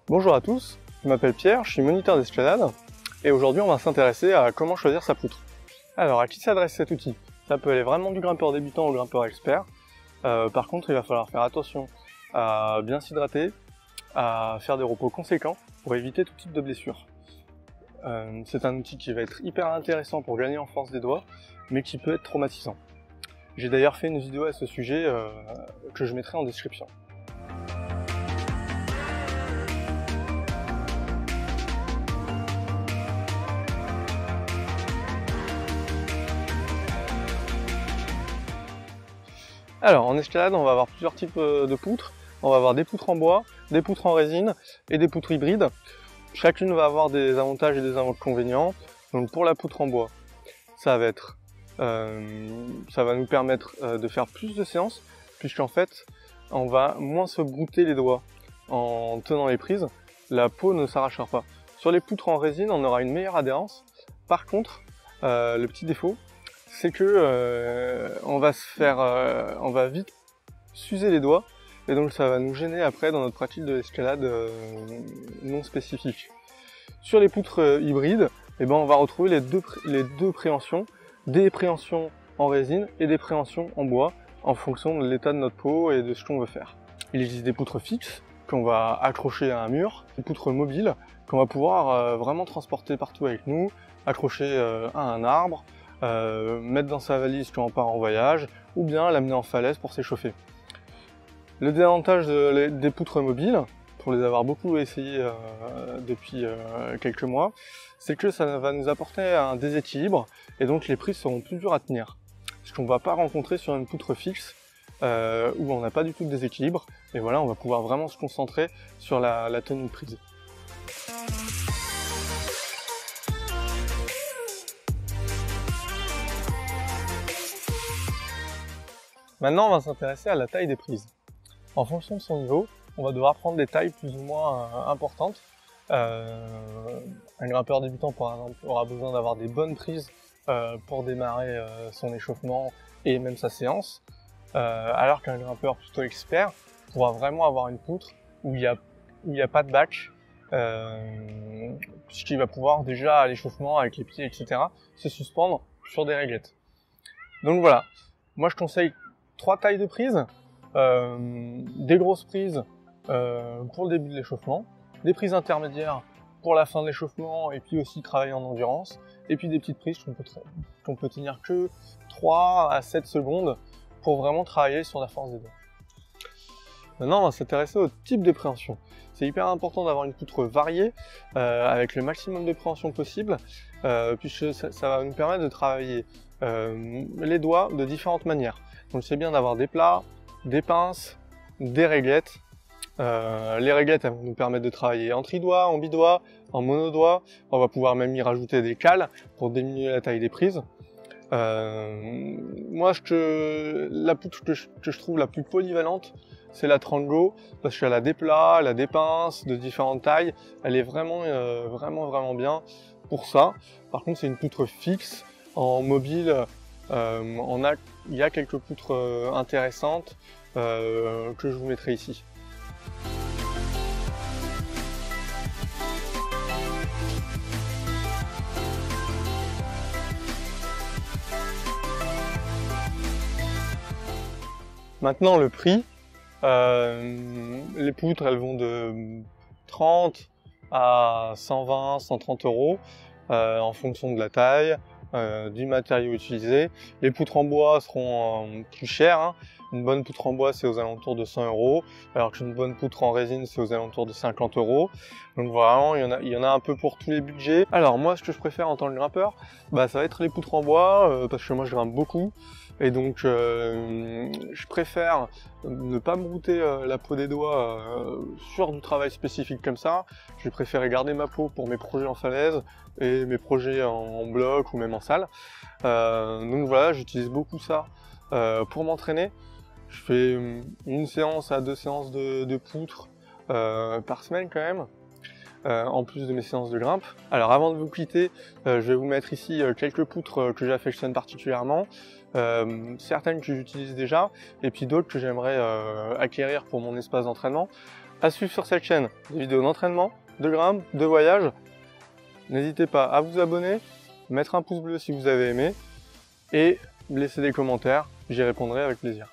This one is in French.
Bonjour à tous, je m'appelle Pierre, je suis moniteur d'escalade et aujourd'hui on va s'intéresser à comment choisir sa poutre. Alors à qui s'adresse cet outil? Ça peut aller vraiment du grimpeur débutant au grimpeur expert. Par contre il va falloir faire attention à bien s'hydrater, à faire des repos conséquents pour éviter tout type de blessure. C'est un outil qui va être hyper intéressant pour gagner en force des doigts, mais qui peut être traumatisant. J'ai d'ailleurs fait une vidéo à ce sujet que je mettrai en description. Alors en escalade on va avoir plusieurs types de poutres. On va avoir des poutres en bois, des poutres en résine et des poutres hybrides. Chacune va avoir des avantages et des inconvénients. Donc pour la poutre en bois, ça va nous permettre de faire plus de séances, puisqu'en fait on va moins se brouter les doigts en tenant les prises. La peau ne s'arrachera pas. Sur les poutres en résine, on aura une meilleure adhérence. Par contre, le petit défaut, c'est que on va vite s'user les doigts et donc ça va nous gêner après dans notre pratique de l'escalade non spécifique. Sur les poutres hybrides, on va retrouver les deux préhensions, des préhensions en résine et des préhensions en bois en fonction de l'état de notre peau et de ce qu'on veut faire. Il existe des poutres fixes qu'on va accrocher à un mur, des poutres mobiles qu'on va pouvoir vraiment transporter partout avec nous, accrocher à un arbre, mettre dans sa valise quand on part en voyage, ou bien l'amener en falaise pour s'échauffer. Le désavantage des poutres mobiles, pour les avoir beaucoup essayé depuis quelques mois, c'est que ça va nous apporter un déséquilibre, et donc les prises seront plus dures à tenir. Ce qu'on ne va pas rencontrer sur une poutre fixe, où on n'a pas du tout de déséquilibre, et voilà, on va pouvoir vraiment se concentrer sur la tenue de prise. Maintenant, on va s'intéresser à la taille des prises. En fonction de son niveau, on va devoir prendre des tailles plus ou moins importantes. Un grimpeur débutant, par exemple, aura besoin d'avoir des bonnes prises pour démarrer son échauffement et même sa séance, alors qu'un grimpeur plutôt expert pourra vraiment avoir une poutre où il n'y a pas de bac, puisqu'il va pouvoir déjà à l'échauffement avec les pieds, etc., se suspendre sur des réglettes. Donc voilà, moi je conseille 3 tailles de prises, des grosses prises pour le début de l'échauffement, des prises intermédiaires pour la fin de l'échauffement et puis aussi travailler en endurance, et puis des petites prises qu'on peut tenir que 3 à 7 secondes pour vraiment travailler sur la force des doigts. Maintenant on va s'intéresser au type de préhension. C'est hyper important d'avoir une poutre variée avec le maximum de préhension possible, puisque ça va nous permettre de travailler les doigts de différentes manières. Donc c'est bien d'avoir des plats, des pinces, des réglettes. Les réglettes elles vont nous permettre de travailler en tri-doigt, en bidoigt, en monodoigt. On va pouvoir même y rajouter des cales pour diminuer la taille des prises. Moi la poutre que je trouve la plus polyvalente, c'est la Trango, parce qu'elle a des plats, elle a des pinces de différentes tailles. Elle est vraiment bien pour ça. Par contre c'est une poutre fixe. En mobile, il y a quelques poutres intéressantes que je vous mettrai ici. Maintenant le prix. Les poutres elles vont de 30 à 120, 130 euros en fonction de la taille. Du matériau utilisé. Les poutres en bois seront plus chères. Hein. Une bonne poutre en bois c'est aux alentours de 100 euros, alors qu'une bonne poutre en résine c'est aux alentours de 50 euros. Donc vraiment il y en a un peu pour tous les budgets. Alors moi ce que je préfère en tant que grimpeur, ça va être les poutres en bois, parce que moi je grimpe beaucoup. Et donc je préfère ne pas me brouter la peau des doigts sur du travail spécifique comme ça. Je vais préférer garder ma peau pour mes projets en falaise et mes projets en bloc ou même en salle. Donc voilà, j'utilise beaucoup ça pour m'entraîner. Je fais une séance à 2 séances de poutres par semaine quand même. En plus de mes séances de grimpe. Alors avant de vous quitter, je vais vous mettre ici quelques poutres que j'affectionne particulièrement, certaines que j'utilise déjà, et puis d'autres que j'aimerais acquérir pour mon espace d'entraînement. À suivre sur cette chaîne des vidéos d'entraînement, de grimpe, de voyage. N'hésitez pas à vous abonner, mettre un pouce bleu si vous avez aimé et laisser des commentaires, j'y répondrai avec plaisir.